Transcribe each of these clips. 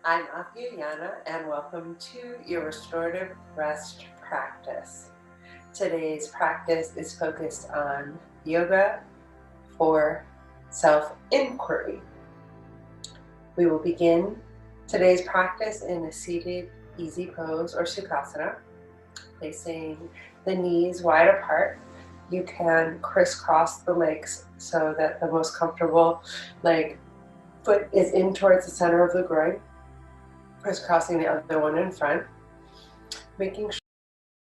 I'm Yana, and welcome to your Restorative Rest practice. Today's practice is focused on yoga for self-inquiry. We will begin today's practice in a seated easy pose or sukhasana, placing the knees wide apart. You can crisscross the legs so that the most comfortable foot is in towards the center of the groin, crisscrossing the other one in front, making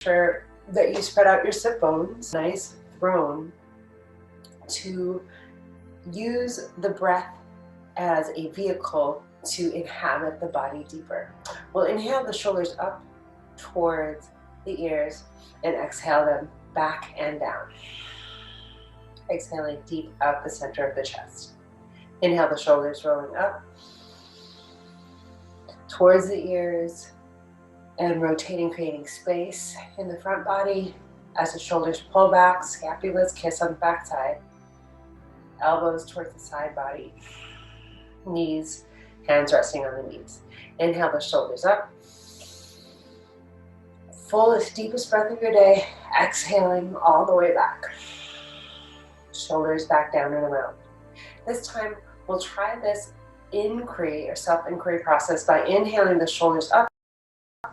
sure that you spread out your sit bones, nice throne, to use the breath as a vehicle to inhabit the body deeper. We'll inhale the shoulders up towards the ears and exhale them back and down. Exhaling deep out the center of the chest. Inhale the shoulders rolling up towards the ears and rotating, creating space in the front body as the shoulders pull back, scapulas kiss on the back side, elbows towards the side body, knees, hands resting on the knees. Inhale the shoulders up. Fullest, deepest breath of your day, exhaling all the way back. Shoulders back down and around. This time, we'll try this inquiry or self-inquiry process by inhaling the shoulders up,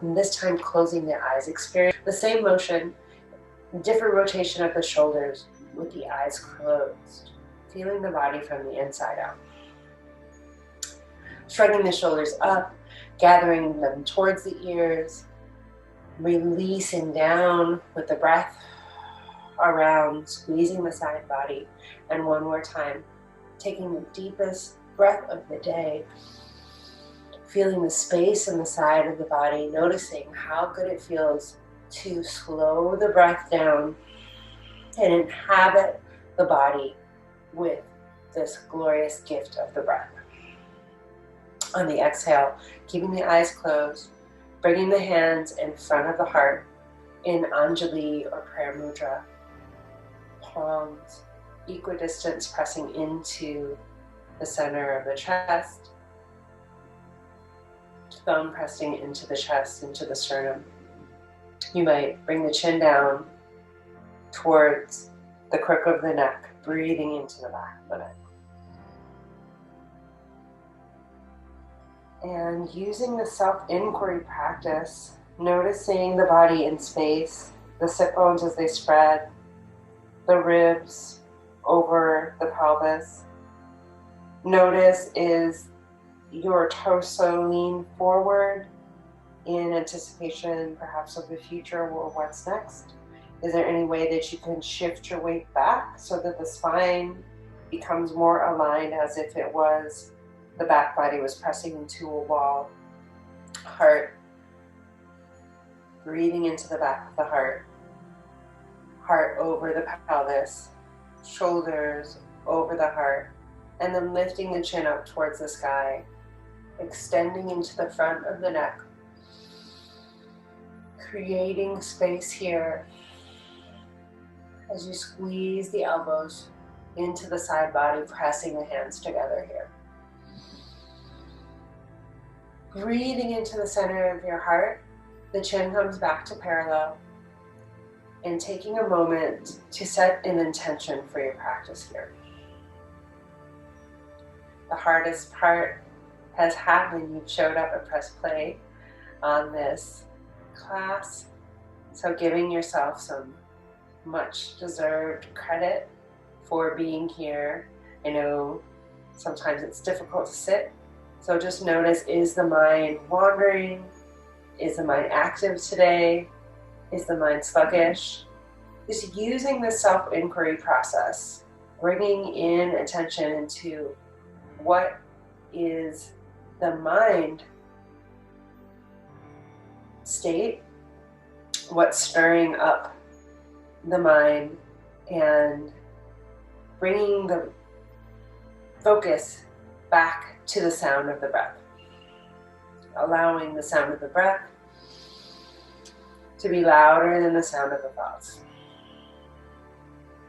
and this time closing the eyes. Experience the same motion, different rotation of the shoulders with the eyes closed. Feeling the body from the inside out. Shrugging the shoulders up, gathering them towards the ears, releasing down with the breath around, squeezing the side body. And one more time, taking the deepest breath of the day, feeling the space in the side of the body, noticing how good it feels to slow the breath down and inhabit the body with this glorious gift of the breath. On the exhale, keeping the eyes closed, bringing the hands in front of the heart in Anjali or prayer mudra. Palms equidistant, pressing into the center of the chest. Thumb pressing into the chest, into the sternum. You might bring the chin down towards the crook of the neck, breathing into the back of the neck. And using the self-inquiry practice, noticing the body in space, the sit bones as they spread, the ribs over the pelvis. Notice, is your torso lean forward in anticipation perhaps of the future or what's next? Is there any way that you can shift your weight back so that the spine becomes more aligned as if it was the back body was pressing into a wall? Heart, breathing into the back of the heart. Heart over the pelvis, shoulders over the heart, and then lifting the chin up towards the sky, extending into the front of the neck, creating space here as you squeeze the elbows into the side body, pressing the hands together here. Breathing into the center of your heart, the chin comes back to parallel, and taking a moment to set an intention for your practice here. The hardest part has happened. You've showed up and pressed play on this class, so giving yourself some much deserved credit for being here. I know sometimes it's difficult to sit, so just notice, is the mind wandering? Is the mind active today? Is the mind sluggish? Just using the self-inquiry process, bringing in attention into what is the mind state, what's stirring up the mind, and bringing the focus back to the sound of the breath. Allowing the sound of the breath to be louder than the sound of the thoughts.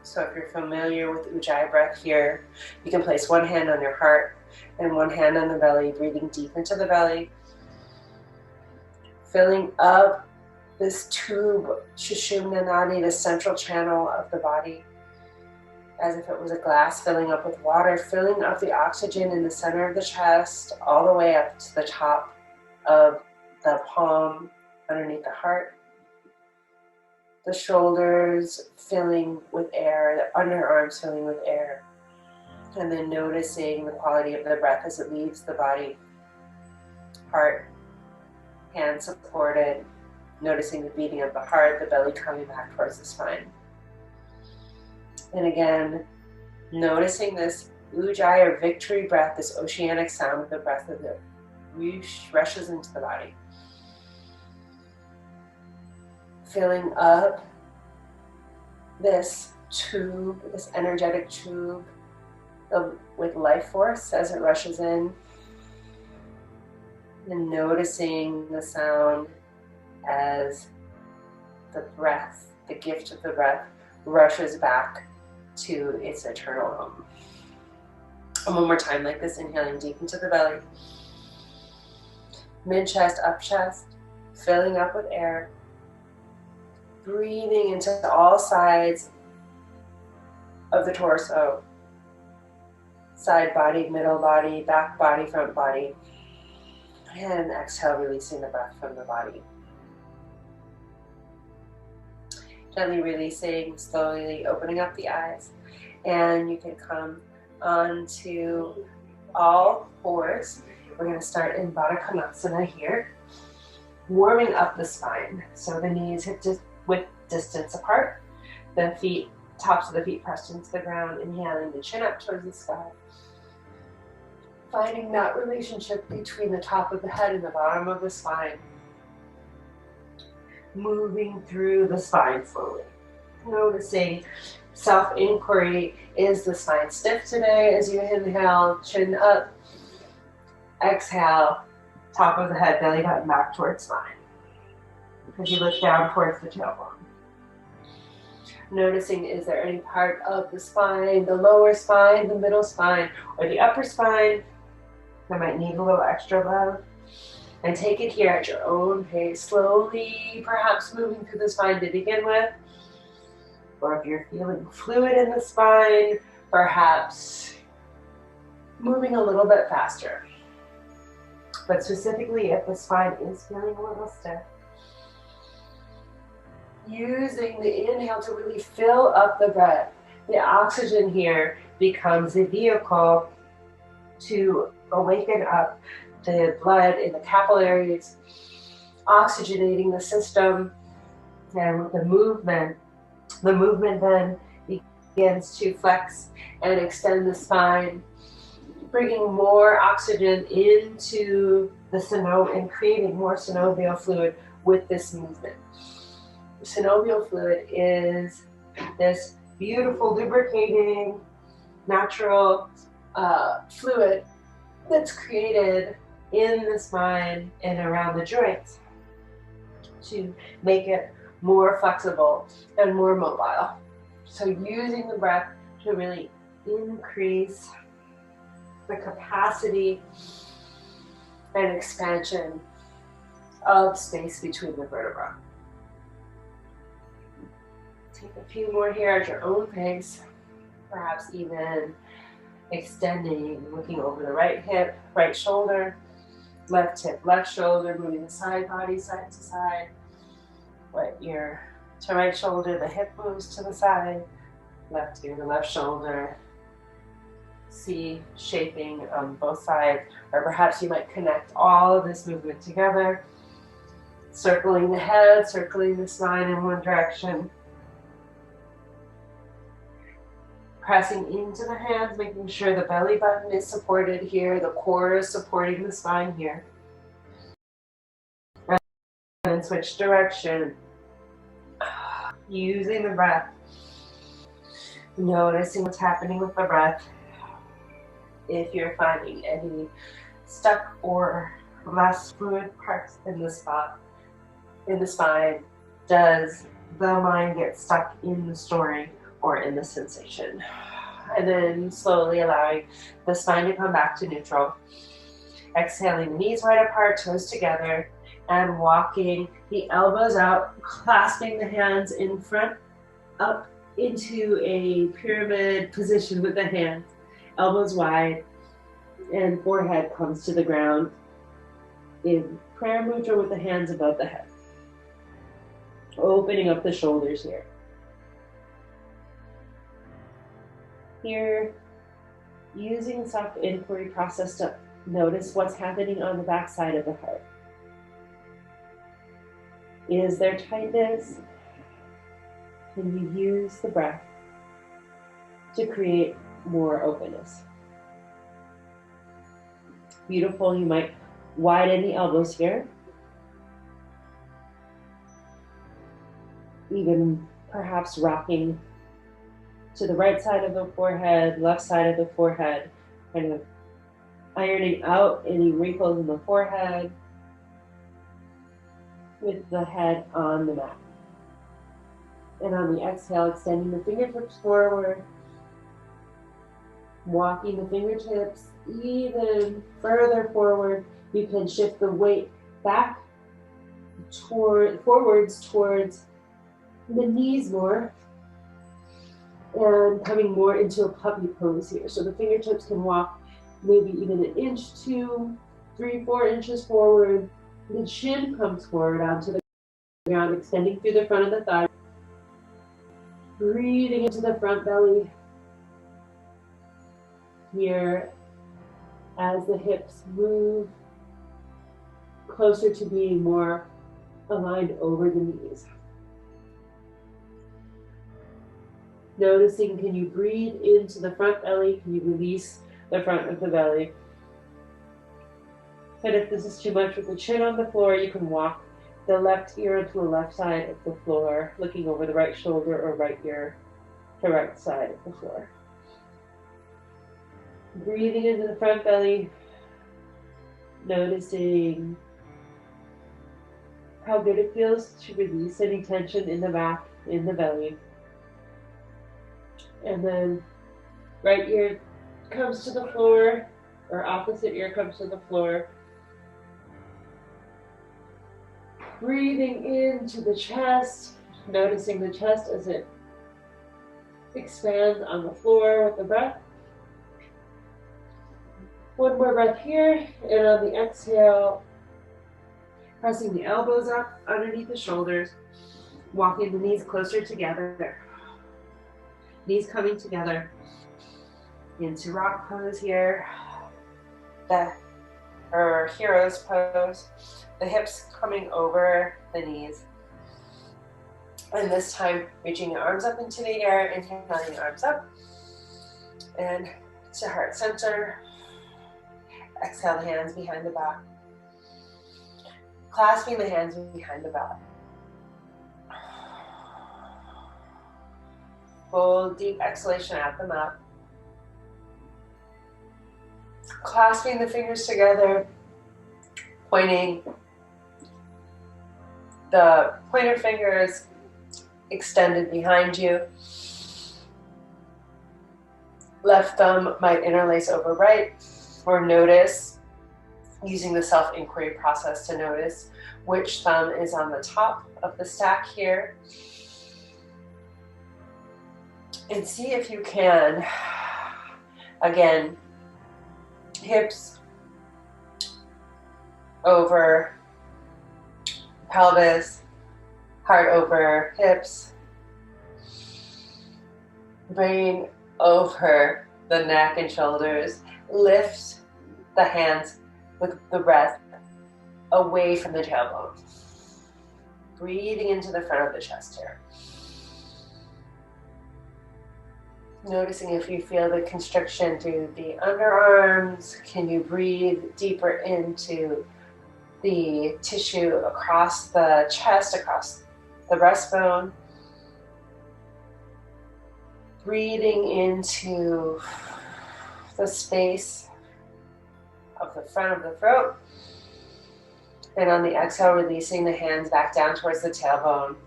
So if you're familiar with Ujjayi breath here, you can place one hand on your heart And one hand on the belly, breathing deep into the belly. Filling up this tube, Sushumna Nadi, the central channel of the body, as if it was a glass filling up with water, filling up the oxygen in the center of the chest, all the way up to the top of the palm underneath the heart. The shoulders filling with air, the underarms filling with air. And then noticing the quality of the breath as it leaves the body. Heart, hands supported, noticing the beating of the heart, the belly coming back towards the spine. And again, noticing this ujjayi or victory breath, this oceanic sound of the breath of the rushes into the body. Filling up this tube, this energetic tube with life force as it rushes in. And noticing the sound as the breath, the gift of the breath, rushes back to its eternal home. And one more time like this, inhaling deep into the belly. Mid-chest, up-chest, filling up with air. Breathing into all sides of the torso. Side body, middle body, back body, front body. And exhale, releasing the breath from the body. Gently releasing, slowly opening up the eyes. And you can come onto all fours. We're going to start in Baddha Konasana here. Warming up the spine. So the knees hip width distance apart. The feet, tops of the feet pressed into the ground. Inhaling the chin up towards the sky. Finding that relationship between the top of the head and the bottom of the spine. Moving through the spine slowly. Noticing self-inquiry. Is the spine stiff today? As you inhale, chin up. Exhale, top of the head, belly button back towards spine. As you look down towards the tailbone. Noticing, is there any part of the spine, the lower spine, the middle spine, or the upper spine that might need a little extra love? And take it here at your own pace, slowly, perhaps moving through the spine to begin with. Or if you're feeling fluid in the spine, perhaps moving a little bit faster. But specifically, if the spine is feeling a little stiff, using the inhale to really fill up the breath. The oxygen here becomes a vehicle to awaken up the blood in the capillaries, oxygenating the system, and with the movement then begins to flex and extend the spine, bringing more oxygen into the synovium and creating more synovial fluid with this movement. Synovial fluid is this beautiful, lubricating, natural fluid that's created in the spine and around the joints to make it more flexible and more mobile. So using the breath to really increase the capacity and expansion of space between the vertebrae. Take a few more here at your own pace, perhaps even extending, looking over the right hip, right shoulder, left hip, left shoulder, moving the side body side to side. Wet ear to right shoulder, the hip moves to the side, left ear to left shoulder. See shaping on both sides, or perhaps you might connect all of this movement together, circling the head, circling the spine in one direction. Pressing into the hands, making sure the belly button is supported here, the core is supporting the spine here. And then switch direction. Using the breath. Noticing what's happening with the breath. If you're finding any stuck or less fluid parts in the spine, does the mind get stuck in the story or in the sensation? And then slowly allowing the spine to come back to neutral. Exhaling, knees wide apart, toes together, and walking the elbows out, clasping the hands in front, up into a pyramid position with the hands, elbows wide, and forehead comes to the ground in prayer mudra with the hands above the head. Opening up the shoulders here. Here, using soft inquiry process to notice what's happening on the back side of the heart. Is there tightness? Can you use the breath to create more openness? Beautiful. You might widen the elbows here. Even perhaps rocking to the right side of the forehead, left side of the forehead, kind of ironing out any wrinkles in the forehead with the head on the mat. And on the exhale, extending the fingertips forward, walking the fingertips even further forward. You can shift the weight back forwards towards the knees more, and coming more into a puppy pose here. So the fingertips can walk maybe even an inch, 2, 3, 4 inches forward. The chin comes forward onto the ground, extending through the front of the thigh. Breathing into the front belly here as the hips move closer to being more aligned over the knees. Noticing, can you breathe into the front belly? Can you release the front of the belly? And if this is too much with the chin on the floor, you can walk the left ear onto the left side of the floor, looking over the right shoulder, or right ear to right side of the floor. Breathing into the front belly, noticing how good it feels to release any tension in the back, in the belly. And then right ear comes to the floor, or opposite ear comes to the floor. Breathing into the chest, noticing the chest as it expands on the floor with the breath. One more breath here, and on the exhale, pressing the elbows up underneath the shoulders, walking the knees closer together. Knees coming together into rock pose here, or hero's pose. The hips coming over the knees. And this time, reaching your arms up into the air, inhaling arms up, and to heart center. Exhale the hands behind the back. Clasping the hands behind the back. Full deep exhalation at the mat. Clasping the fingers together, pointing the pointer fingers extended behind you. Left thumb might interlace over right, or notice, using the self-inquiry process to notice which thumb is on the top of the stack here. And see if you can, again, hips over pelvis, heart over hips, brain over the neck and shoulders. Lift the hands with the breath away from the tailbone. Breathing into the front of the chest here. Noticing if you feel the constriction through the underarms. Can you breathe deeper into the tissue across the chest, across the breastbone? Breathing into the space of the front of the throat. And on the exhale, releasing the hands back down towards the tailbone.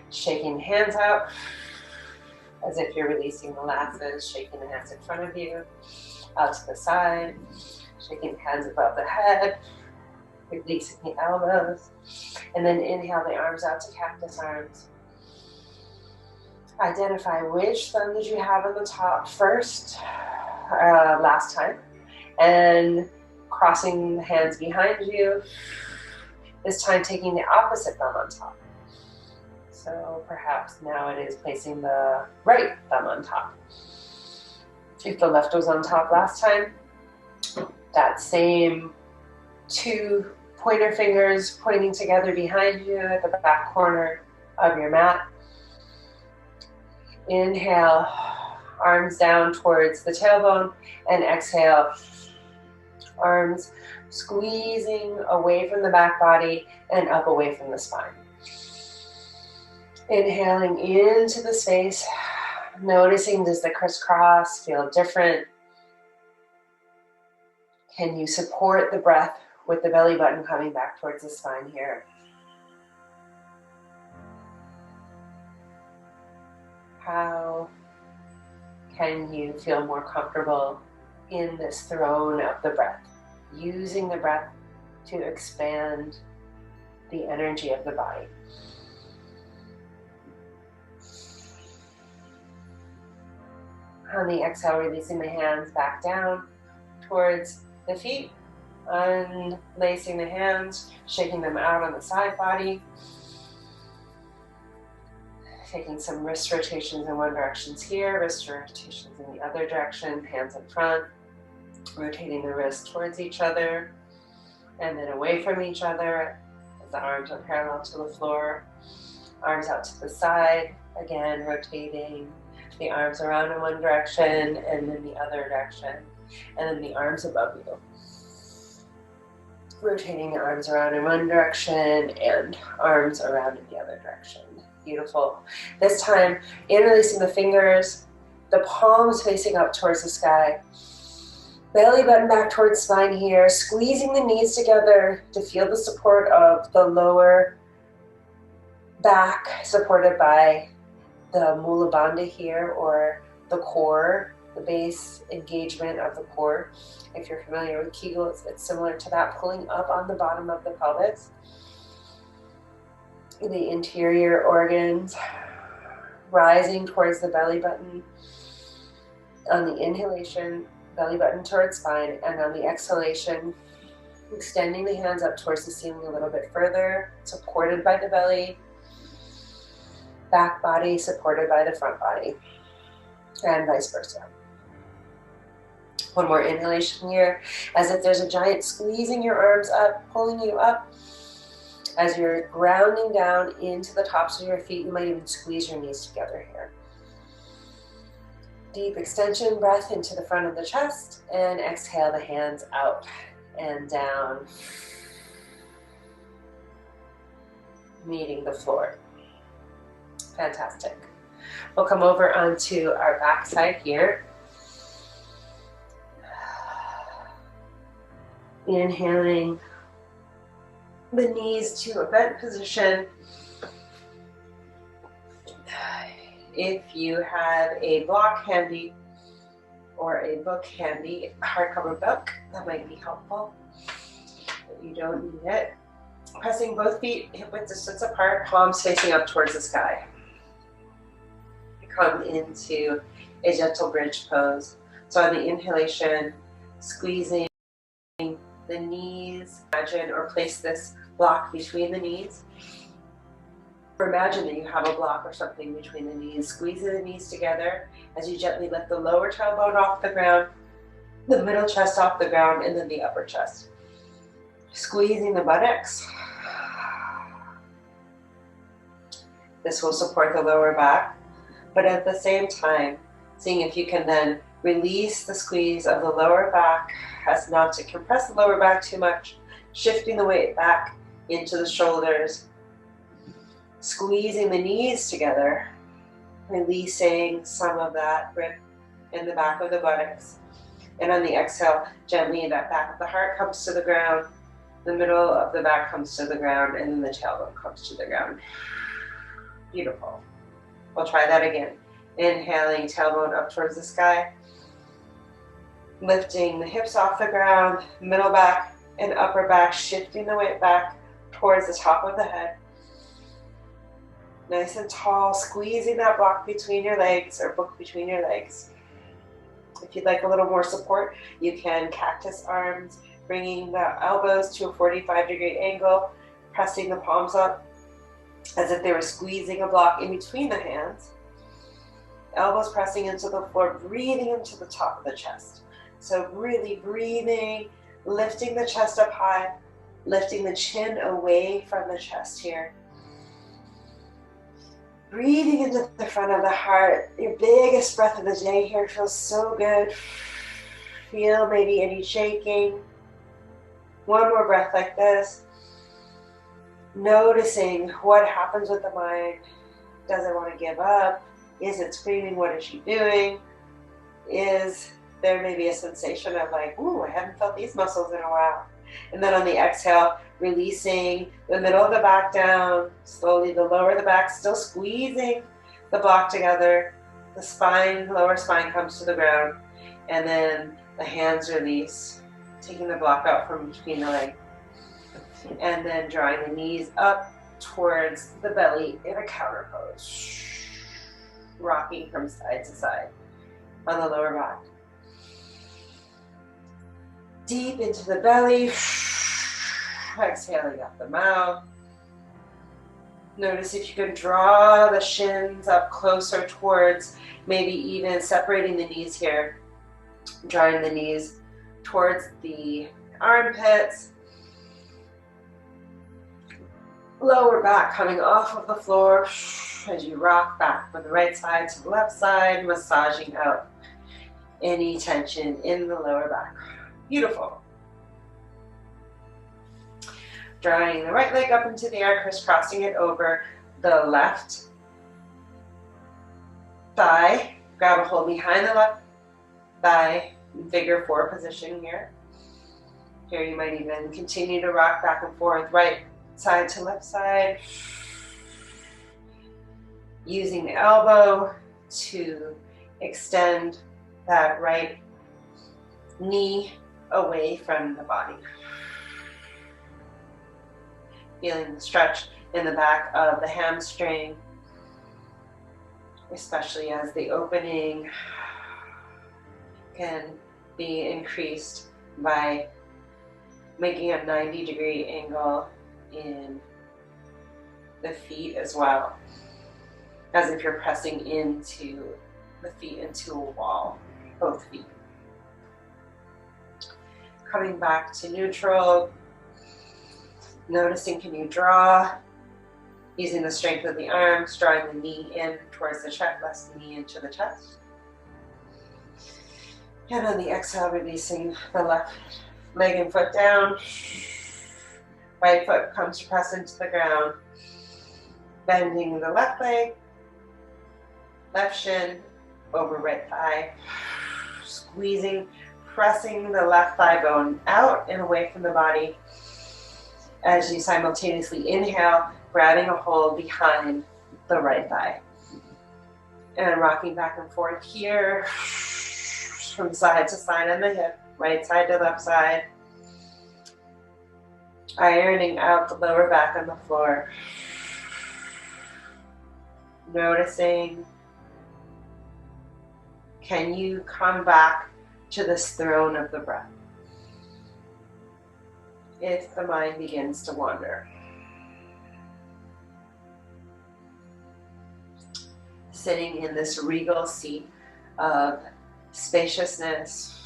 Shaking the hands out. as if you're releasing the lasses, shaking the hands in front of you, out to the side, shaking the hands above the head, releasing the elbows, and then inhale the arms out to cactus arms. Identify which thumb did you have on the top first, last time, and crossing the hands behind you, this time taking the opposite thumb on top. So perhaps now it is placing the right thumb on top. If the left was on top last time, that same two pointer fingers pointing together behind you at the back corner of your mat. Inhale, arms down towards the tailbone, and exhale, arms squeezing away from the back body and up away from the spine. Inhaling into the space, noticing, does the crisscross feel different? Can you support the breath with the belly button coming back towards the spine here? How can you feel more comfortable in this throne of the breath? Using the breath to expand the energy of the body. On the exhale, releasing the hands back down towards the feet, unlacing the hands, shaking them out on the side body, taking some wrist rotations in one direction here, wrist rotations in the other direction, hands in front, rotating the wrists towards each other, and then away from each other as the arms are parallel to the floor, arms out to the side, again rotating the arms around in one direction and then the other direction, and then the arms above you. Rotating the arms around in one direction and arms around in the other direction. Beautiful. This time, interlacing the fingers, the palms facing up towards the sky. Belly button back towards spine here, squeezing the knees together to feel the support of the lower back, supported by the mula bandha here, or the core, the base engagement of the core. If you're familiar with Kegels, it's similar to that, pulling up on the bottom of the pelvis. The interior organs rising towards the belly button. On the inhalation, belly button towards spine, and on the exhalation, extending the hands up towards the ceiling a little bit further, supported by the belly, back body supported by the front body, and vice versa. One more inhalation here, as if there's a giant squeezing your arms up, pulling you up. As you're grounding down into the tops of your feet, you might even squeeze your knees together here. Deep extension breath into the front of the chest, and exhale the hands out and down, meeting the floor. Fantastic. We'll come over onto our back side here. Inhaling the knees to a bent position. If you have a block handy or a book handy, a hardcover book, that might be helpful, but you don't need it. Pressing both feet hip width distance apart, palms facing up towards the sky. Come into a gentle bridge pose. So on the inhalation, squeezing the knees, imagine or place this block between the knees. Or imagine that you have a block or something between the knees, squeezing the knees together as you gently lift the lower tailbone off the ground, the middle chest off the ground, and then the upper chest. Squeezing the buttocks. This will support the lower back, but at the same time, seeing if you can then release the squeeze of the lower back as not to compress the lower back too much, shifting the weight back into the shoulders, squeezing the knees together, releasing some of that grip in the back of the buttocks. And on the exhale, gently that back of the heart comes to the ground, the middle of the back comes to the ground, and then the tailbone comes to the ground. Beautiful. We'll try that again. Inhaling, tailbone up towards the sky. Lifting the hips off the ground, middle back and upper back, shifting the weight back towards the top of the head. Nice and tall, squeezing that block between your legs or book between your legs. If you'd like a little more support, you can cactus arms, bringing the elbows to a 45-degree angle, pressing the palms up as if they were squeezing a block in between the hands. Elbows pressing into the floor, breathing into the top of the chest. So really breathing, lifting the chest up high, lifting the chin away from the chest here. Breathing into the front of the heart. Your biggest breath of the day here feels so good. Feel maybe any shaking. One more breath like this. Noticing what happens with the mind. Does it want to give up? Is it screaming? What is she doing? Is there maybe a sensation of like, ooh, I haven't felt these muscles in a while. And then on the exhale, releasing the middle of the back down, slowly the lower of the back, still squeezing the block together. The spine, lower spine comes to the ground. And then the hands release, taking the block out from between the legs. And then drawing the knees up towards the belly in a counter pose. Rocking from side to side on the lower back. Deep into the belly. Exhaling out the mouth. Notice if you can draw the shins up closer towards, maybe even separating the knees here. Drawing the knees towards the armpits. Lower back coming off of the floor as you rock back from the right side to the left side, massaging out any tension in the lower back. Beautiful. Drawing the right leg up into the air, crisscrossing it over the left thigh. Grab a hold behind the left thigh, figure four position here. Here you might even continue to rock back and forth, right side to left side. Using the elbow to extend that right knee away from the body. Feeling the stretch in the back of the hamstring, especially as the opening can be increased by making a 90-degree angle in the feet as well, as if you're pressing into the feet into a wall, both feet. Coming back to neutral, noticing can you draw, using the strength of the arms, drawing the knee in towards the chest, left knee into the chest. And on the exhale, releasing the left leg and foot down. Right foot comes to press into the ground. Bending the left leg, left shin over right thigh. Squeezing, pressing the left thigh bone out and away from the body as you simultaneously inhale, grabbing a hold behind the right thigh. And rocking back and forth here from side to side on the hip, right side to left side. Ironing out the lower back on the floor. Noticing, can you come back to this throne of the breath if the mind begins to wander? Sitting in this regal seat of spaciousness,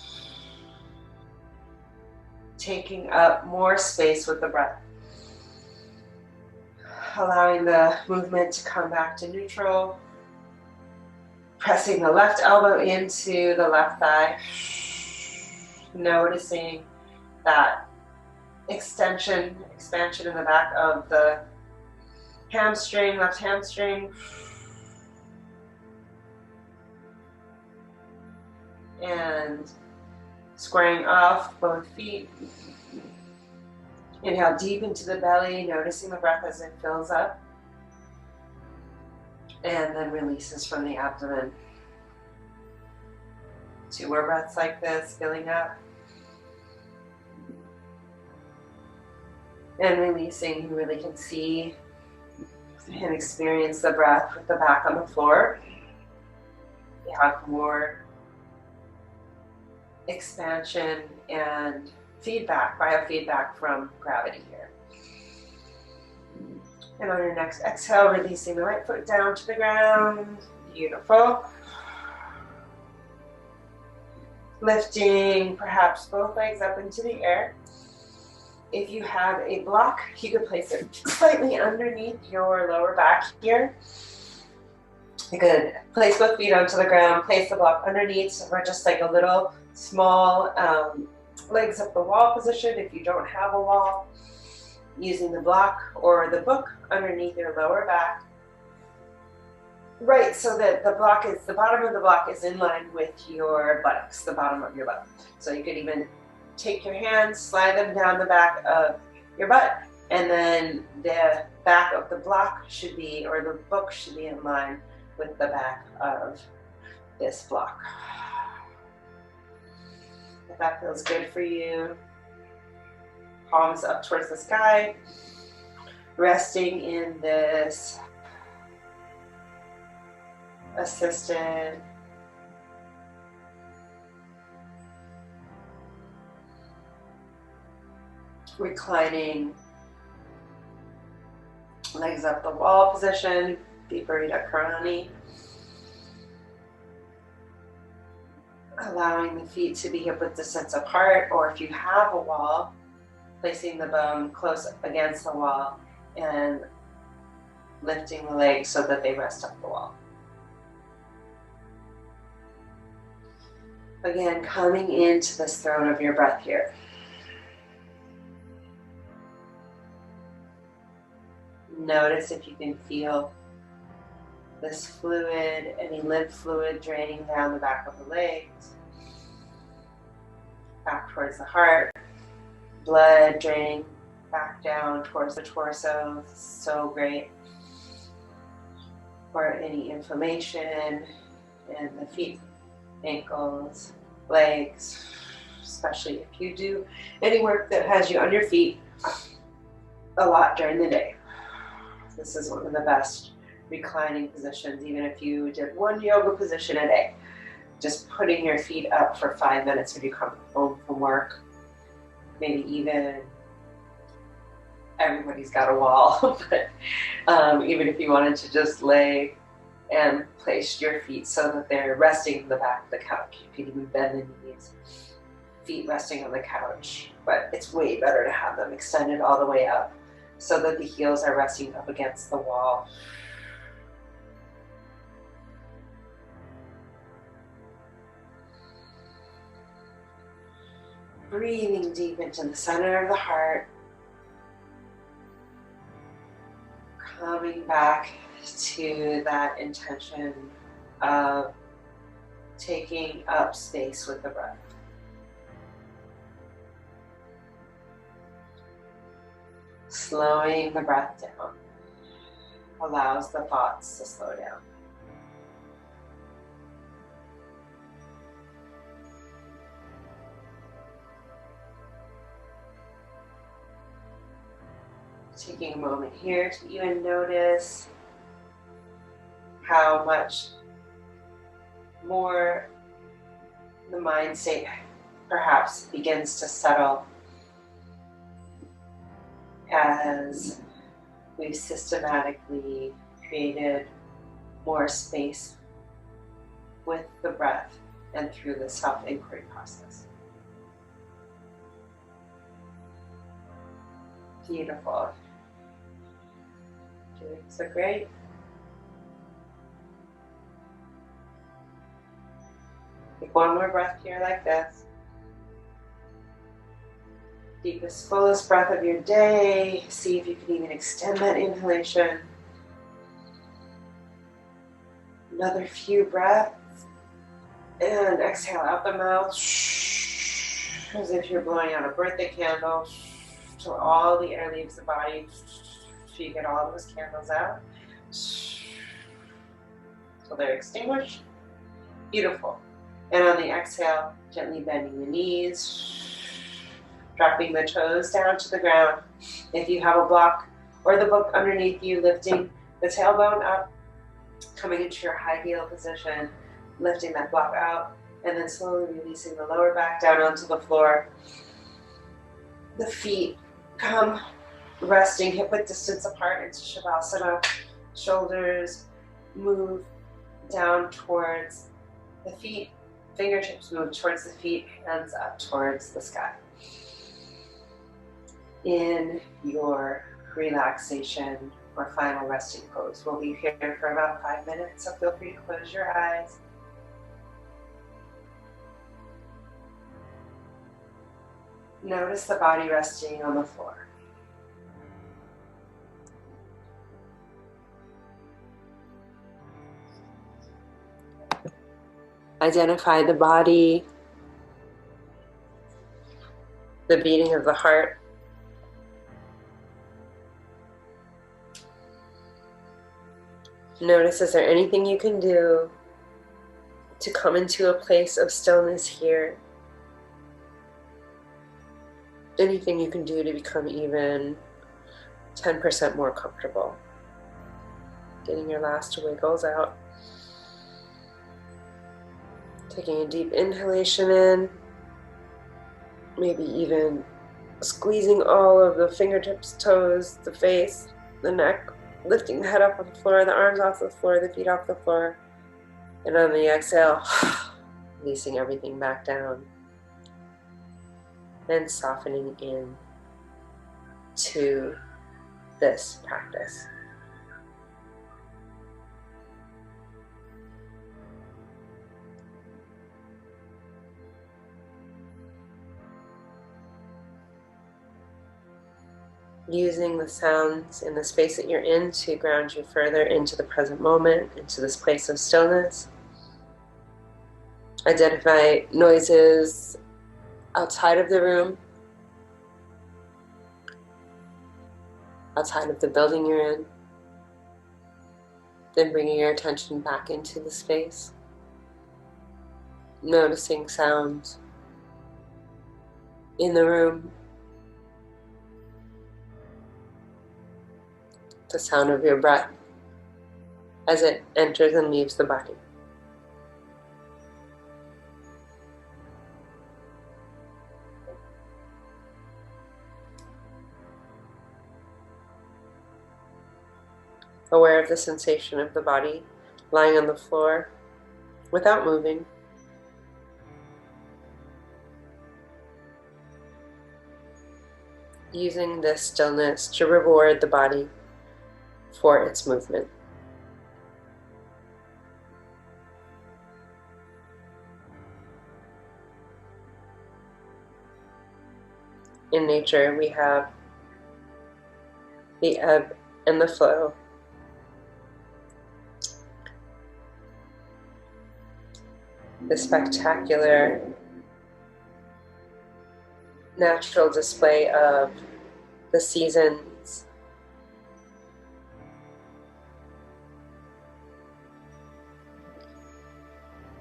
taking up more space with the breath, allowing the movement to come back to neutral, pressing the left elbow into the left thigh, noticing that expansion in the back of the hamstring, left hamstring, and squaring off both feet. Inhale deep into the belly, noticing the breath as it fills up. and then releases from the abdomen. 2 more breaths like this, filling up. And releasing, you really can see and experience the breath with the back on the floor. You have more expansion and feedback, biofeedback from gravity here. And on your next exhale, releasing the right foot down to the ground. Beautiful. Lifting perhaps both legs up into the air. If you have a block, you could place it slightly underneath your lower back here. You could place both feet onto the ground, place the block underneath, so we're just like a little small legs up the wall position if you don't have a wall. Using the block or the book underneath your lower back. Right, so that the bottom of the block is in line with your buttocks, the bottom of your butt. So you could even take your hands, slide them down the back of your butt, and then the back of the block should be, or the book should be in line with the back of this block. If that feels good for you, palms up towards the sky, resting in this assisted reclining, legs up the wall position, Viparita Karani. Allowing the feet to be hip width distance apart, or if you have a wall, placing the bum close against the wall and lifting the legs so that they rest up the wall. Again, coming into this throne of your breath here. Notice if you can feel this fluid, any lymph fluid draining down the back of the legs, back towards the heart, blood draining back down towards the torso, so great. Or any inflammation in the feet, ankles, legs, especially if you do any work that has you on your feet a lot during the day. This is one of the best reclining positions, even if you did one yoga position a day. Just putting your feet up for 5 minutes when you come home from work. Maybe even everybody's got a wall, but even if you wanted to just lay and place your feet so that they're resting in the back of the couch. You can even bend the knees, feet resting on the couch, but it's way better to have them extended all the way up so that the heels are resting up against the wall. Breathing deep into the center of the heart. Coming back to that intention of taking up space with the breath. Slowing the breath down allows the thoughts to slow down. Taking a moment here to even notice how much more the mind state perhaps begins to settle as we've systematically created more space with the breath and through the self-inquiry process. Beautiful. Doing so great. Take one more breath here like this. Deepest, fullest breath of your day. See if you can even extend that inhalation. Another few breaths. And exhale out the mouth. As if you're blowing out a birthday candle. Till all the air leaves the body. So you get all those candles out. till they're extinguished. Beautiful. And on the exhale, gently bending the knees, dropping the toes down to the ground. If you have a block or the book underneath you, lifting the tailbone up, coming into your high heel position, lifting that block out, and then slowly releasing the lower back down onto the floor. The feet come resting hip width distance apart into Shavasana. Shoulders move down towards the feet. Fingertips move towards the feet, hands up towards the sky. In your relaxation or final resting pose, we'll be here for about 5 minutes, so feel free to close your eyes. Notice the body resting on the floor. Identify the body, the beating of the heart. Notice, is there anything you can do to come into a place of stillness here? Anything you can do to become even 10% more comfortable. Getting your last wiggles out. Taking a deep inhalation in. Maybe even squeezing all of the fingertips, toes, the face, the neck. Lifting the head up on the floor, the arms off the floor, the feet off the floor. And on the exhale, releasing everything back down. And softening in to this practice. Using the sounds in the space that you're in to ground you further into the present moment, into this place of stillness. Identify noises outside of the room, outside of the building you're in. Then bringing your attention back into the space. Noticing sounds in the room. The sound of your breath as it enters and leaves the body. Aware of the sensation of the body lying on the floor without moving. Using this stillness to reward the body for its movement. In nature, we have the ebb and the flow. The spectacular natural display of the seasons,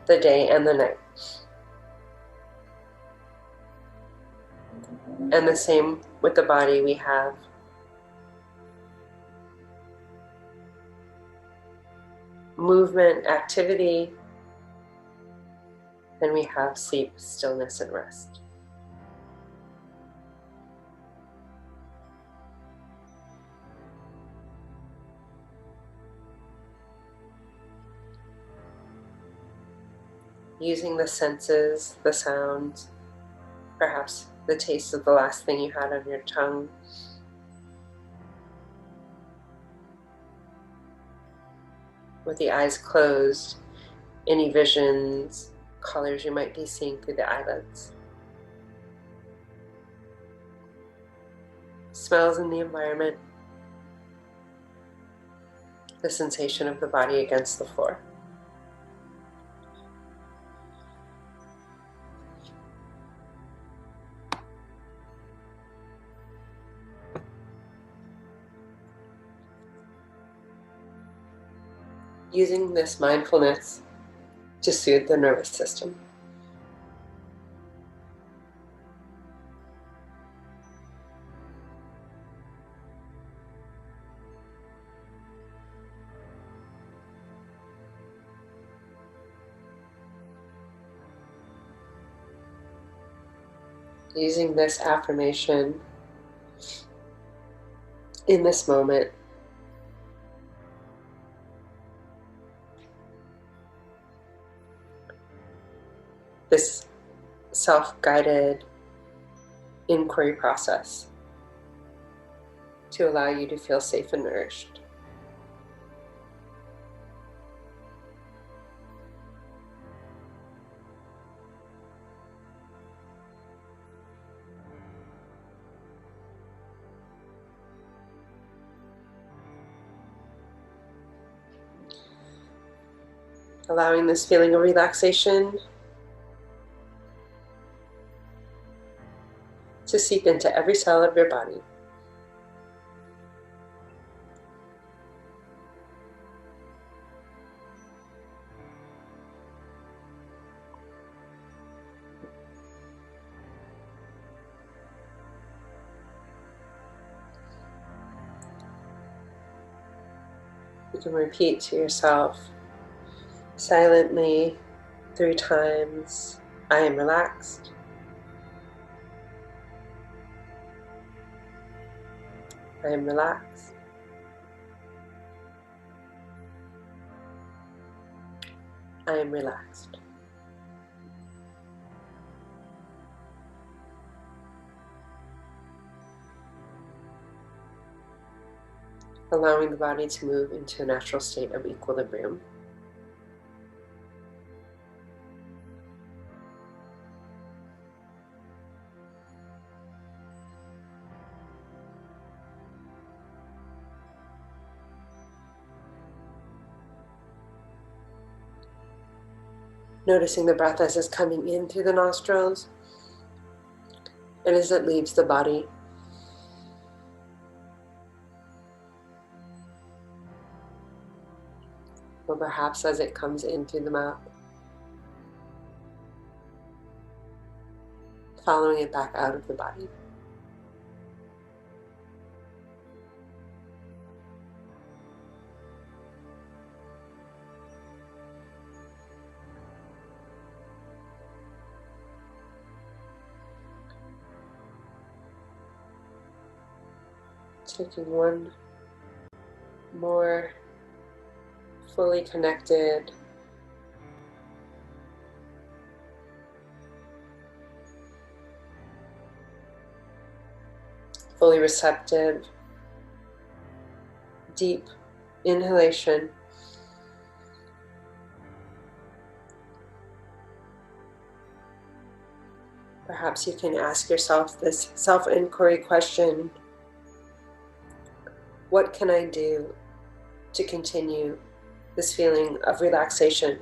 the day and the night. And the same with the body. We have movement, activity, and we have sleep, stillness, and rest. Using the senses, the sounds, perhaps the taste of the last thing you had on your tongue. With the eyes closed, any visions, colors you might be seeing through the eyelids. Smells in the environment. The sensation of the body against the floor. using this mindfulness to soothe the nervous system. Using this affirmation in this moment, this self-guided inquiry process to allow you to feel safe and nourished. Allowing this feeling of relaxation to seep into every cell of your body. You can repeat to yourself silently 3 times, I am relaxed. I am relaxed. I am relaxed. Allowing the body to move into a natural state of equilibrium. Noticing the breath as it's coming in through the nostrils and as it leaves the body. Or perhaps as it comes in through the mouth. Following it back out of the body. Taking one more fully connected, fully receptive, deep inhalation. Perhaps you can ask yourself this self-inquiry question: what can I do to continue this feeling of relaxation,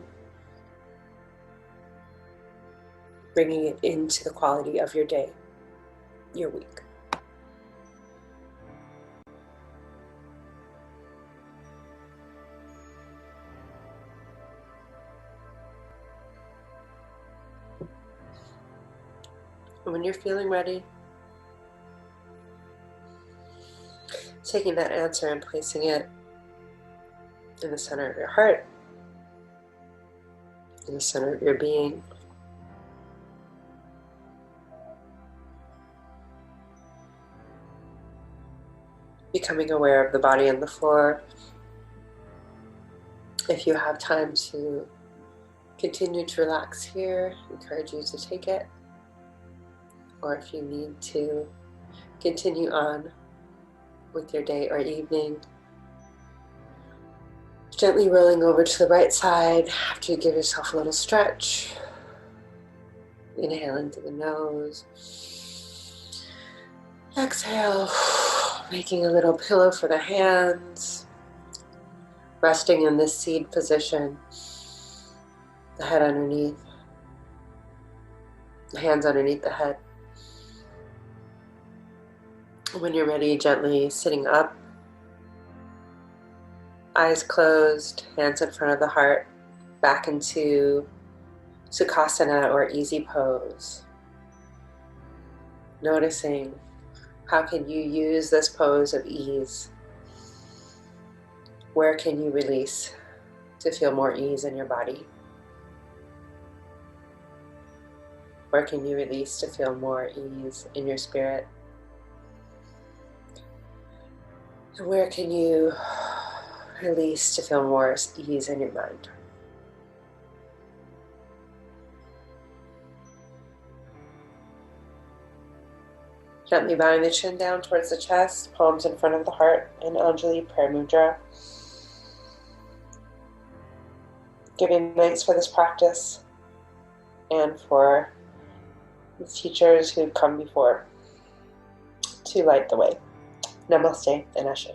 bringing it into the quality of your day, your week? And when you're feeling ready, taking that answer and placing it in the center of your heart, in the center of your being. Becoming aware of the body and the floor. If you have time to continue to relax here, I encourage you to take it. Or if you need to continue on with your day or evening, gently rolling over to the right side after you give yourself a little stretch. Inhaling through the nose. Exhale, making a little pillow for the hands. Resting in this seed position. The head underneath. The hands underneath the head. When you're ready, gently sitting up. Eyes closed, hands in front of the heart, back into Sukhasana or easy pose. Noticing how can you use this pose of ease? Where can you release to feel more ease in your body? Where can you release to feel more ease in your spirit? And where can you release to feel more ease in your mind? Gently bowing the chin down towards the chest, palms in front of the heart, and Anjali Prayer Mudra. Giving thanks for this practice and for the teachers who've come before to light the way. Namaste and Ashe.